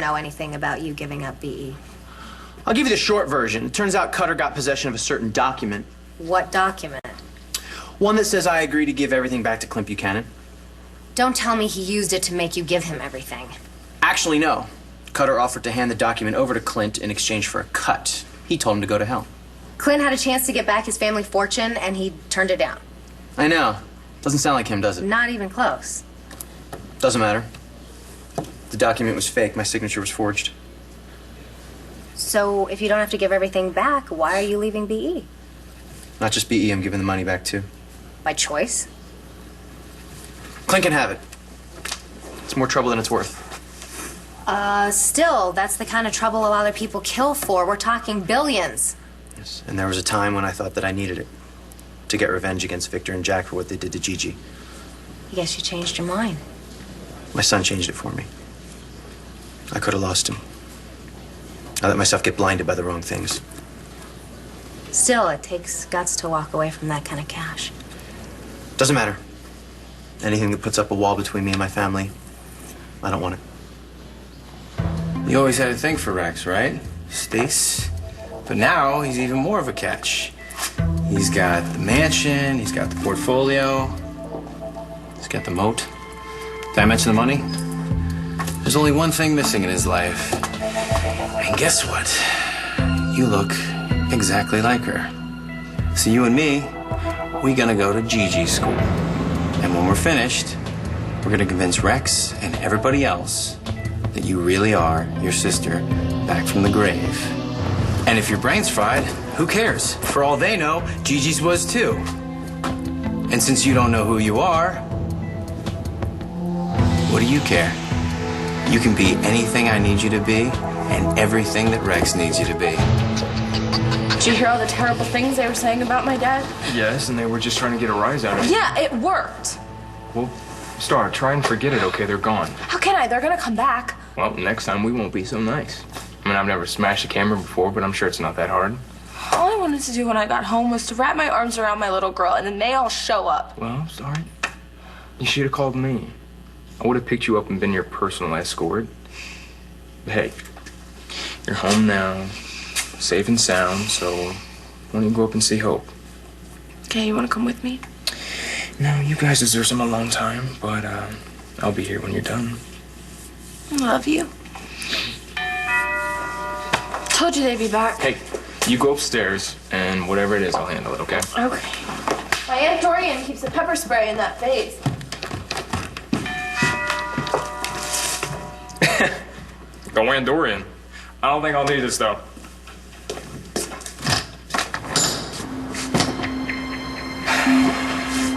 know anything about you giving up BE. I'll give you the short version. It turns out Cutter got possession of a certain document. What document? One that says I agree to give everything back to Clint Buchanan. Don't tell me he used it to make you give him everything. Actually, no. Cutter offered to hand the document over to Clint in exchange for a cut. He told him to go to hell. Clint had a chance to get back his family fortune, and he turned it down. I know. Doesn't sound like him, does it? Not even close. Doesn't matter. The document was fake. My signature was forged. So, if you don't have to give everything back, why are you leaving BE? Not just BE, I'm giving the money back too. By choice? Clint can have it. It's more trouble than it's worth. Still, that's the kind of trouble a lot of people kill for. We're talking billions. Yes, and there was a time when I thought that I needed it. To get revenge against Victor and Jack for what they did to Gigi. I guess you changed your mind. My son changed it for me. I could have lost him. I let myself get blinded by the wrong things. Still, it takes guts to walk away from that kind of cash. Doesn't matter. Anything that puts up a wall between me and my family, I don't want it. You always had a thing for Rex, right? Stace. But now he's even more of a catch. He's got the mansion, he's got the portfolio, he's got the moat. Did I mention the money? There's only one thing missing in his life. And guess what? You look exactly like her. So you and me, we gonna go to Gigi's school. And when we're finished, we're gonna convince Rex and everybody else that you really are your sister back from the grave. And if your brain's fried, who cares? For all they know, Gigi's was too. And since you don't know who you are, what do you care? You can be anything I need you to be and everything that Rex needs you to be. Did you hear all the terrible things they were saying about my dad? Yes, and they were just trying to get a rise out of me. Yeah, it worked. Well, Star, try and forget it, okay? They're gone. How can I? They're gonna come back. Well, next time we won't be so nice. I mean, I've never smashed a camera before, but I'm sure it's not that hard. All I wanted to do when I got home was to wrap my arms around my little girl, and then they all show up. Well, sorry. You should have called me. I would have picked you up and been your personal escort. But hey, you're home now, safe and sound, so why don't you go up and see Hope? Okay, you wanna come with me? No, you guys deserve some alone time, but I'll be here when you're done. I love you. Told you they'd be back. Hey, you go upstairs, and whatever it is, I'll handle it, okay? Okay. My Aunt Dorian keeps a pepper spray in that vase. Go Aunt Dorian. I don't think I'll need this, though.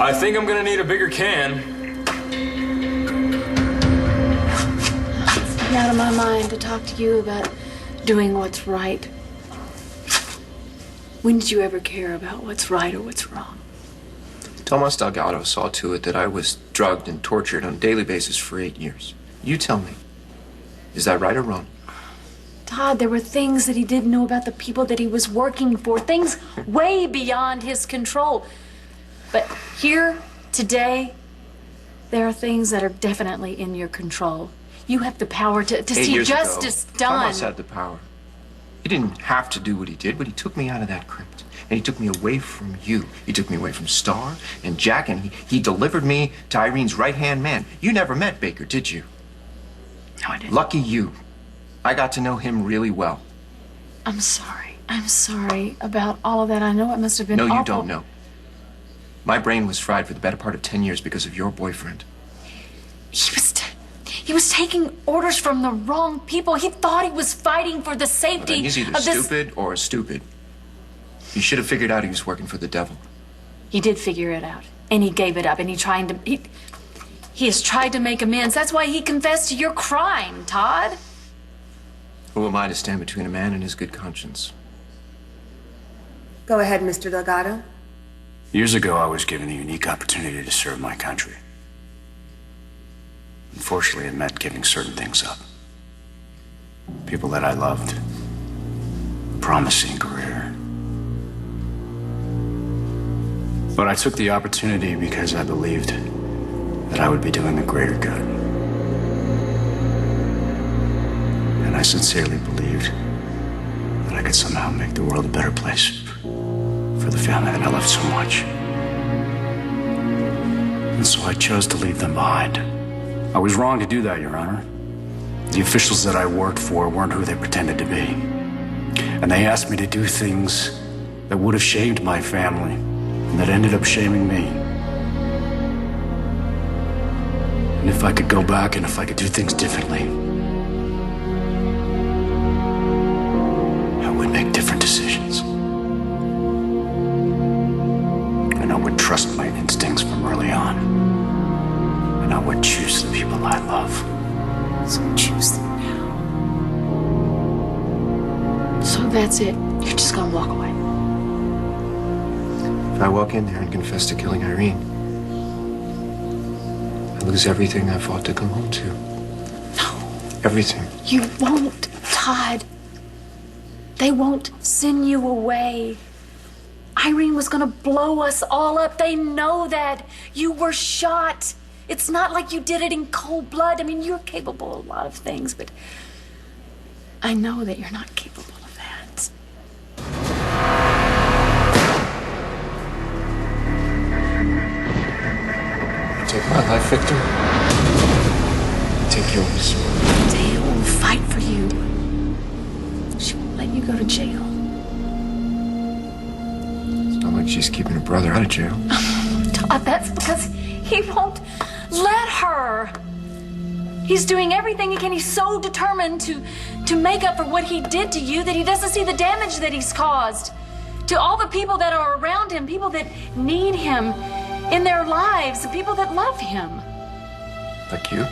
I think I'm gonna need a bigger can. It's out of my mind to talk to you about doing what's right. When did you ever care about what's right or what's wrong? Tomas Delgado saw to it that I was drugged and tortured on a daily basis for 8 years. You tell me, is that right or wrong? Todd, there were things that he didn't know about the people that he was working for, things way beyond his control. But here, today, there are things that are definitely in your control. You have the power to see justice done. Tomas had the power. He didn't have to do what he did, but he took me out of that crypt. And he took me away from you. He took me away from Star and Jack, and he delivered me to Irene's right-hand man. You never met Baker, did you? No, I didn't. Lucky you. I got to know him really well. I'm sorry. I'm sorry about all of that. I know it must have been awful. No, you don't know. My brain was fried for the better part of 10 years because of your boyfriend. He was taking orders from the wrong people. He thought he was fighting for the safety He's either of this... stupid or stupid. You should have figured out he was working for the devil. He did figure it out, and he gave it up, and he has tried to make amends. That's why he confessed to your crime, Todd. Who am I to stand between a man and his good conscience? Go ahead, Mr. Delgado. Years ago, I was given a unique opportunity to serve my country. Unfortunately, it meant giving certain things up. People that I loved, a promising career. But I took the opportunity because I believed that I would be doing the greater good. And I sincerely believed that I could somehow make the world a better place for the family that I loved so much. And so I chose to leave them behind. I was wrong to do that, Your Honor. The officials that I worked for weren't who they pretended to be. And they asked me to do things that would have shamed my family, and that ended up shaming me. And if I could go back and if I could do things differently, I would make different decisions. And I would trust my instincts from early on. And I would choose the people I love. So choose them now. So that's it. You're just gonna walk away. If I walk in there and confess to killing Irene, I lose everything I fought to come home to. No. Everything. You won't, Todd. They won't send you away. Irene was gonna blow us all up. They know that. You were shot. It's not like you did it in cold blood. I mean, you're capable of a lot of things, but I know that you're not capable of that. Take my life, Victor. Take yours. Dale will fight for you. She won't let you go to jail. It's not like she's keeping her brother out of jail. Todd, that's because he won't let her. He's doing everything he can. He's so determined to make up for what he did to you that he doesn't see the damage that he's caused to all the people that are around him, people that need him in their lives, the people that love him. Like you?